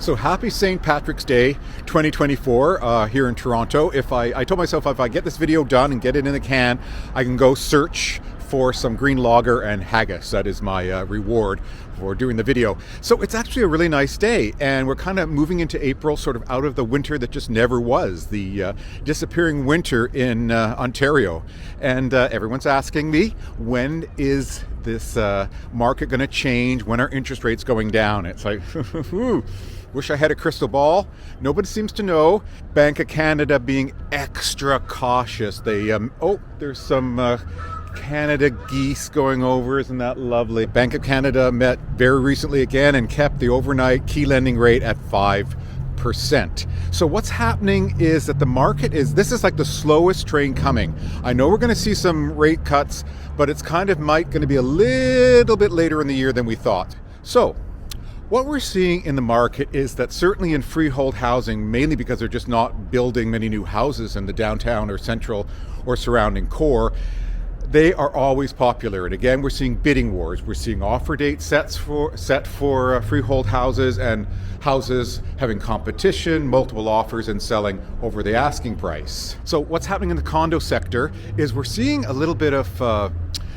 So happy St. Patrick's Day 2024 here in Toronto. I told myself if I get this video done and get it in the can, I can go search for some green lager and haggis. That is my reward for doing the video. So it's actually a really nice day, and we're kind of moving into April, sort of out of the winter that just never was, the disappearing winter in Ontario. And everyone's asking me, when is this market going to change? When are interest rates going down? It's like, wish I had a crystal ball. Nobody seems to know. Bank of Canada being extra cautious. There's some Canada geese going over. Isn't that lovely? Bank of Canada met very recently again and kept the overnight key lending rate at 5%. So what's happening is that this is like the slowest train coming. I know we're going to see some rate cuts, but it's going to be a little bit later in the year than we thought. So what we're seeing in the market is that certainly in freehold housing, mainly because they're just not building many new houses in the downtown or central or surrounding core, they are always popular. And again, we're seeing bidding wars. We're seeing offer dates set for freehold houses, and houses having competition, multiple offers, and selling over the asking price. So what's happening in the condo sector is we're seeing a little bit of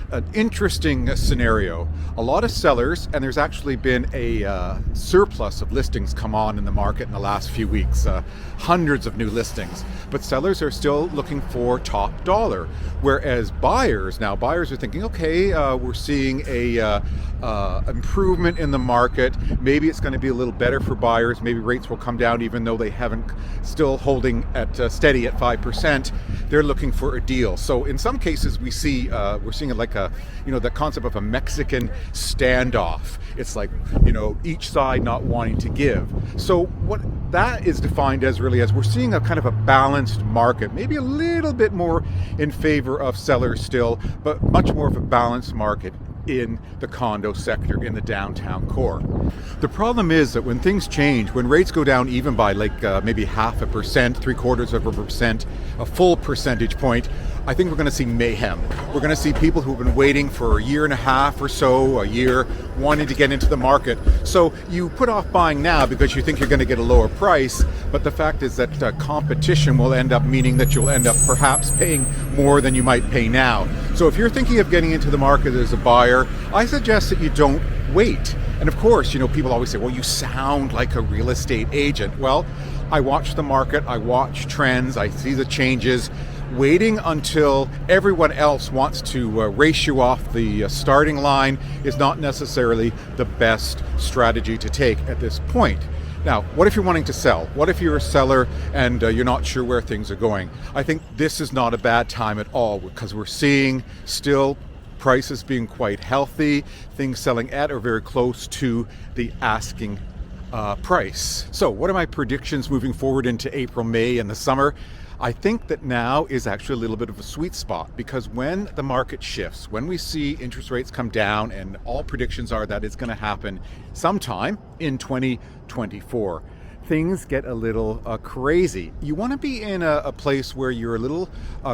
an interesting scenario. A lot of sellers, and there's actually been a surplus of listings come on in the market in the last few weeks, hundreds of new listings, but sellers are still looking for top dollar, whereas buyers are thinking, okay, we're seeing a improvement in the market, maybe it's going to be a little better for buyers, maybe rates will come down even though they haven't, still holding at steady at 5%. They're looking for a deal. So in some cases we're seeing it like the concept of a Mexican standoff. It's like, each side not wanting to give. So what that is defined as really as we're seeing a kind of a balanced market, maybe a little bit more in favor of sellers still, but much more of a balanced market in the condo sector in the downtown core. The problem is that when things change, when rates go down even by maybe 0.5%, 0.75%, a full percentage point, I think we're going to see mayhem. We're going to see people who've been waiting for a year and a half or so, a year, wanting to get into the market. So you put off buying now because you think you're going to get a lower price, but the fact is that competition will end up meaning that you'll end up perhaps paying more than you might pay now. So if you're thinking of getting into the market as a buyer, I suggest that you don't wait. And of course, people always say, well, you sound like a real estate agent. Well, I watch the market, I watch trends, I see the changes. Waiting until everyone else wants to race you off the starting line is not necessarily the best strategy to take at this point. Now, what if you're wanting to sell? What if you're a seller and you're not sure where things are going? I think this is not a bad time at all, because we're seeing still prices being quite healthy, things selling at or very close to the asking price. So what are my predictions moving forward into April, May, and the summer? I think that now is actually a little bit of a sweet spot, because when the market shifts, when we see interest rates come down, and all predictions are that it's going to happen sometime in 2024, things get a little crazy. You want to be in a place where you're a little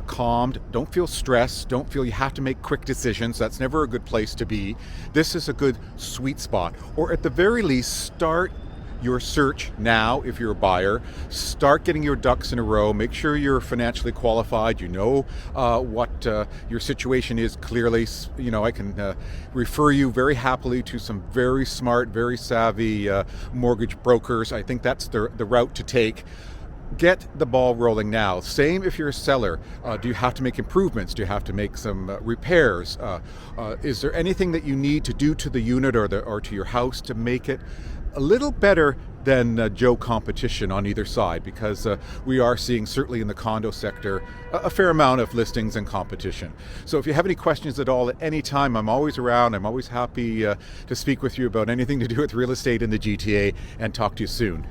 calmed, don't feel stressed, don't feel you have to make quick decisions. That's never a good place to be. This is a good sweet spot, or at the very least, start your search now. If you're a buyer, start getting your ducks in a row. Make sure you're financially qualified. What your situation is clearly. I can refer you very happily to some very smart, very savvy mortgage brokers. I think that's the route to take. Get the ball rolling now. Same if you're a seller. Do you have to make improvements? Do you have to make some repairs? Is there anything that you need to do to the unit or to your house to make it a little better than Joe competition on either side? Because we are seeing, certainly in the condo sector, a fair amount of listings and competition. So if you have any questions at all at any time, I'm always around. I'm always happy to speak with you about anything to do with real estate in the GTA, and talk to you soon.